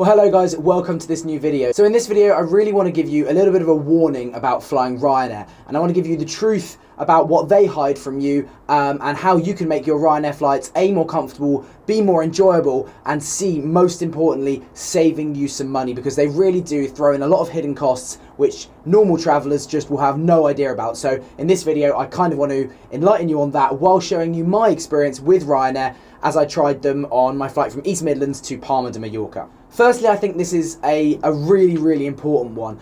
Well, hello guys, welcome to this new video. So in this video, I really want to give you a little bit of a warning about flying Ryanair, and I want to give you the truth about what they hide from you and how you can make your Ryanair flights A, more comfortable, B, more enjoyable, and C, most importantly, saving you some money, because they really do throw in a lot of hidden costs which normal travellers just will have no idea about. So in this video, I kind of want to enlighten you on that while showing you my experience with Ryanair as I tried them on my flight from East Midlands to Palma de Mallorca. Firstly, I think this is a really important one.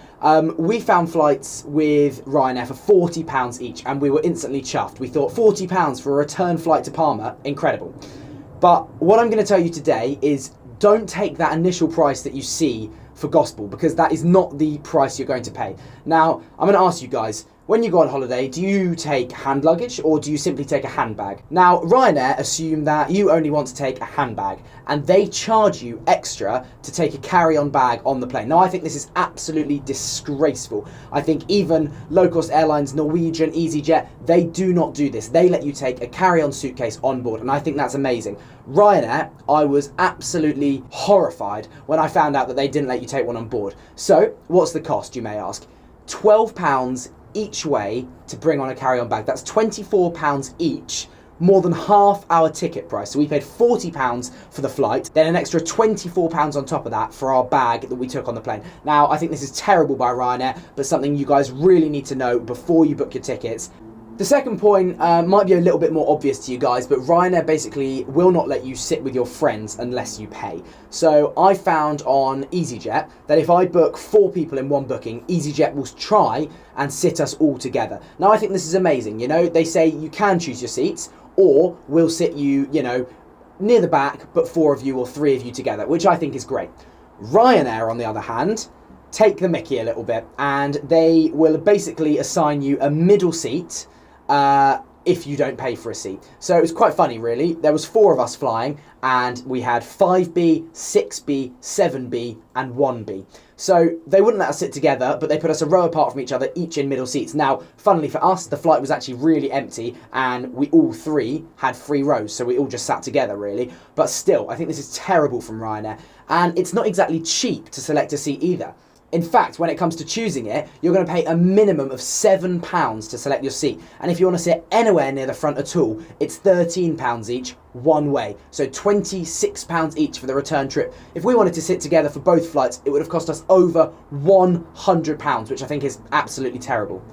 We found flights with Ryanair for £40 each, and we were instantly chuffed. We thought £40 for a return flight to Palma, incredible. But what I'm going to tell you today is don't take that initial price that you see for gospel, because that is not the price you're going to pay. Now, I'm going to ask you guys, when you go on holiday, do you take hand luggage or do you simply take a handbag? Now, Ryanair assume that you only want to take a handbag, and they charge you extra to take a carry-on bag on the plane. Now, I think this is absolutely disgraceful. I think even low-cost airlines, Norwegian, EasyJet, they do not do this. They let you take a carry-on suitcase on board, and I think that's amazing. Ryanair, I was absolutely horrified when I found out that they didn't let you take one on board. So, what's the cost, you may ask? £12 each way to bring on a carry-on bag. That's £24 each, more than half our ticket price. So we paid £40 for the flight, then an extra £24 on top of that for our bag that we took on the plane. Now, I think this is terrible by Ryanair, but something you guys really need to know before you book your tickets. The second point might be a little bit more obvious to you guys, but Ryanair basically will not let you sit with your friends unless you pay. So I found on EasyJet that if I book 4 people in one booking, EasyJet will try and sit us all together. Now, I think this is amazing. You know, they say you can choose your seats, or we'll sit you, near the back, but 4 of you or 3 of you together, which I think is great. Ryanair, on the other hand, take the mickey a little bit, and they will basically assign you a middle seat if you don't pay for a seat. So it was quite funny, really. There was 4 of us flying, and we had 5B, 6B, 7B, and 1B. So they wouldn't let us sit together, but they put us a row apart from each other, each in middle seats. Now, funnily for us, the flight was actually really empty, and we all 3 had 3 rows, so we all just sat together, really. But still, I think this is terrible from Ryanair, and it's not exactly cheap to select a seat either. In fact, when it comes to choosing it, you're going to pay a minimum of £7 to select your seat. And if you want to sit anywhere near the front at all, it's £13 each, one way. So £26 each for the return trip. If we wanted to sit together for both flights, it would have cost us over £100, which I think is absolutely terrible.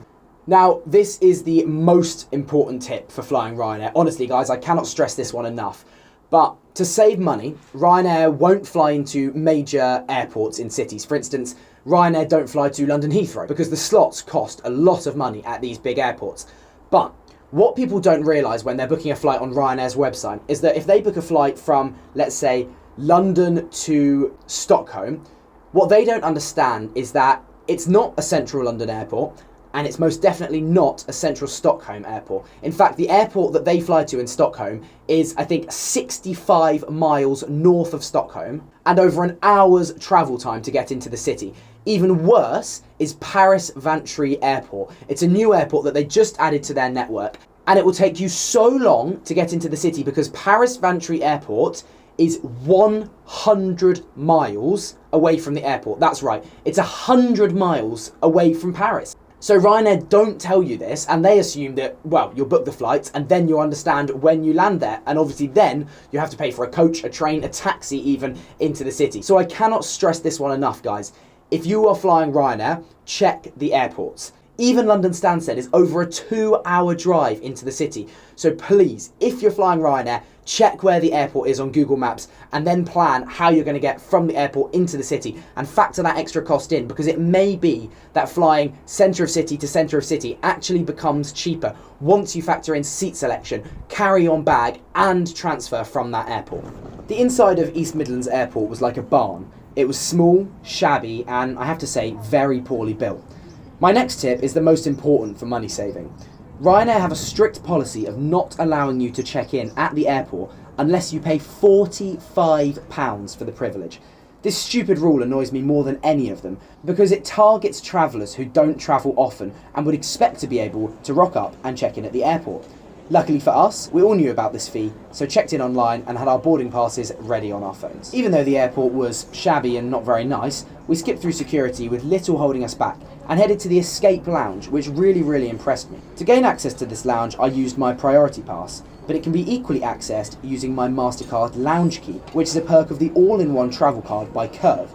Now, this is the most important tip for flying Ryanair. Honestly, guys, I cannot stress this one enough. But to save money, Ryanair won't fly into major airports in cities. For instance, Ryanair don't fly to London Heathrow because the slots cost a lot of money at these big airports. But what people don't realise when they're booking a flight on Ryanair's website is that if they book a flight from, let's say, London to Stockholm, what they don't understand is that it's not a central London airport, and it's most definitely not a central Stockholm airport. In fact, the airport that they fly to in Stockholm is, I think, 65 miles north of Stockholm, and over an hour's travel time to get into the city. Even worse is Paris Venturi Airport. It's a new airport that they just added to their network, and it will take you so long to get into the city because Paris Venturi Airport is 100 miles away from the airport. That's right, it's 100 miles away from Paris. So Ryanair don't tell you this, and they assume that, well, you'll book the flights and then you'll understand when you land there, and obviously then you have to pay for a coach, a train, a taxi even into the city. So I cannot stress this one enough, guys. If you are flying Ryanair, check the airports. Even London Stansted is over a 2-hour drive into the city. So please, if you're flying Ryanair, check where the airport is on Google Maps and then plan how you're going to get from the airport into the city and factor that extra cost in, because it may be that flying centre of city to centre of city actually becomes cheaper once you factor in seat selection, carry-on bag and transfer from that airport. The inside of East Midlands Airport was like a barn. It was small, shabby and, I have to say, very poorly built. My next tip is the most important for money saving. Ryanair have a strict policy of not allowing you to check in at the airport unless you pay £45 for the privilege. This stupid rule annoys me more than any of them because it targets travellers who don't travel often and would expect to be able to rock up and check in at the airport. Luckily for us, we all knew about this fee, so checked in online and had our boarding passes ready on our phones. Even though the airport was shabby and not very nice, we skipped through security with little holding us back and headed to the Escape Lounge, which really impressed me. To gain access to this lounge, I used my priority pass, but it can be equally accessed using my MasterCard Lounge Key, which is a perk of the all-in-one travel card by Curve.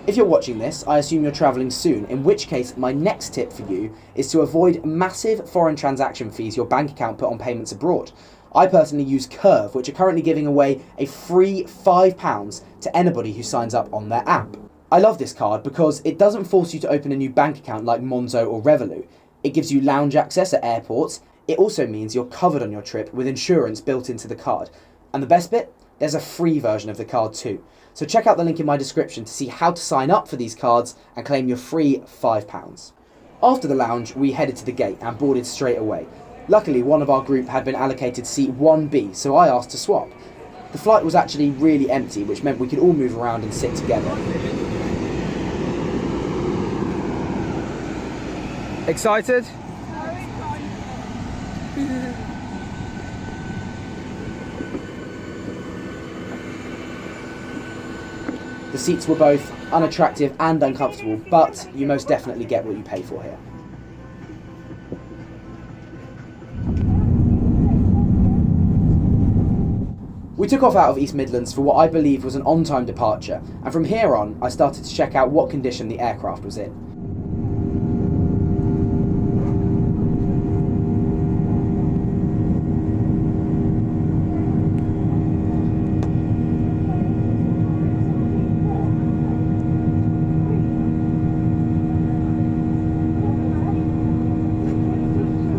If you're watching this, I assume you're travelling soon, in which case my next tip for you is to avoid massive foreign transaction fees your bank account put on payments abroad. I personally use Curve, which are currently giving away a free £5 to anybody who signs up on their app. I love this card because it doesn't force you to open a new bank account like Monzo or Revolut. It gives you lounge access at airports. It also means you're covered on your trip with insurance built into the card. And the best bit? There's a free version of the card too. So check out the link in my description to see how to sign up for these cards and claim your free £5. After the lounge, we headed to the gate and boarded straight away. Luckily, one of our group had been allocated seat 1B, so I asked to swap. The flight was actually really empty, which meant we could all move around and sit together. Excited? The seats were both unattractive and uncomfortable, but you most definitely get what you pay for here. We took off out of East Midlands for what I believe was an on-time departure, and from here on I started to check out what condition the aircraft was in.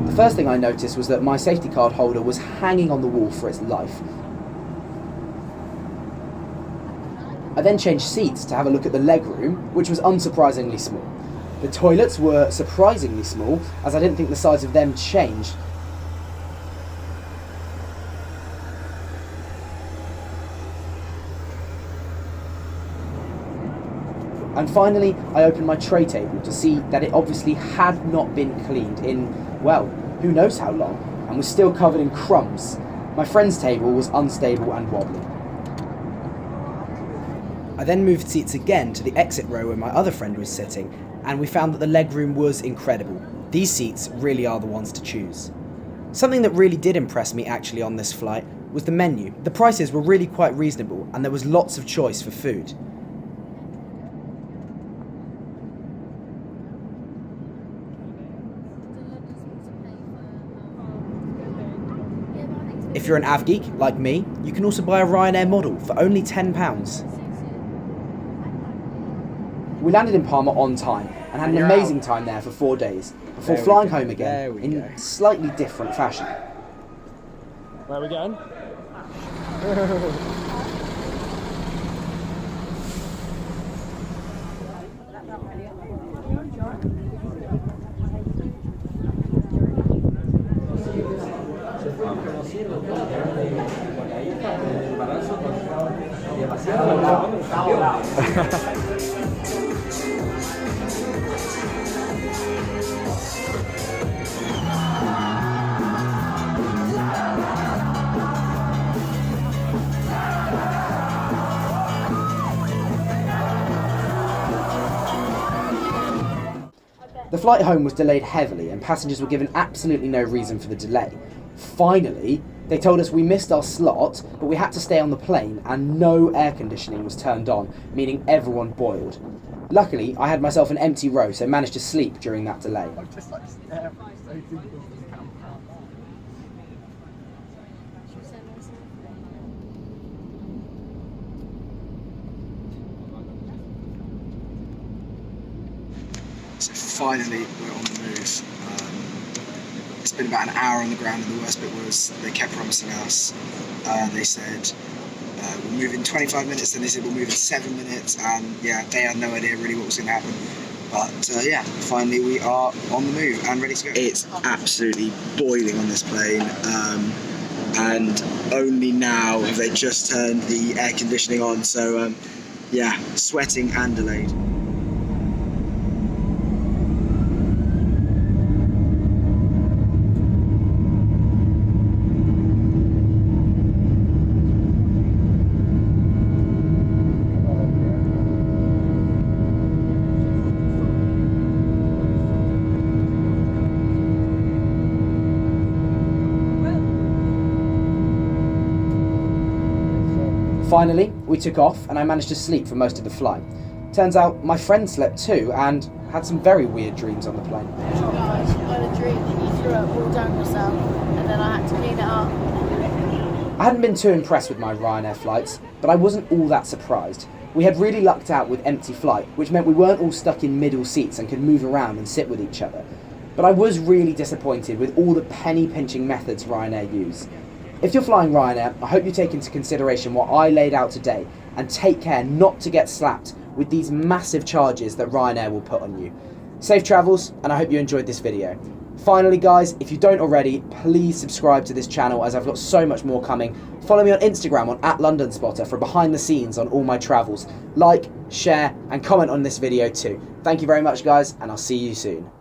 The first thing I noticed was that my safety card holder was hanging on the wall for its life. I then changed seats to have a look at the legroom, which was unsurprisingly small. The toilets were surprisingly small, as I didn't think the size of them changed. And finally, I opened my tray table to see that it obviously had not been cleaned in, well, who knows how long, and was still covered in crumbs. My friend's table was unstable and wobbly. I then moved seats again to the exit row where my other friend was sitting, and we found that the legroom was incredible. These seats really are the ones to choose. Something that really did impress me actually on this flight was the menu. The prices were really quite reasonable, and there was lots of choice for food. If you're an av geek like me, you can also buy a Ryanair model for only £10. We landed in Palma on time and had an amazing time there for 4 days before flying home again in slightly different fashion. Where are we going? The flight home was delayed heavily and passengers were given absolutely no reason for the delay. Finally, they told us we missed our slot, but we had to stay on the plane and no air conditioning was turned on, meaning everyone boiled. Luckily, I had myself an empty row, so managed to sleep during that delay. So finally we're on the move. It's been about an hour on the ground, and the worst bit was they kept promising us. They said we'll move in 25 minutes, then they said we'll move in 7 minutes, and yeah, they had no idea really what was going to happen. But yeah, finally we are on the move and ready to go. It's absolutely boiling on this plane, and only now have they just turned the air conditioning on, so yeah, sweating and delayed. Finally, we took off and I managed to sleep for most of the flight. Turns out my friend slept too and had some very weird dreams on the plane. Guys, I had a dream that you threw up all down yourself and then I had to clean it up. I hadn't been too impressed with my Ryanair flights, but I wasn't all that surprised. We had really lucked out with empty flight, which meant we weren't all stuck in middle seats and could move around and sit with each other. But I was really disappointed with all the penny-pinching methods Ryanair use. If you're flying Ryanair, I hope you take into consideration what I laid out today and take care not to get slapped with these massive charges that Ryanair will put on you. Safe travels, and I hope you enjoyed this video. Finally guys, if you don't already, please subscribe to this channel as I've got so much more coming. Follow me on Instagram on @LondonSpotter for behind the scenes on all my travels. Like, share and comment on this video too. Thank you very much guys, and I'll see you soon.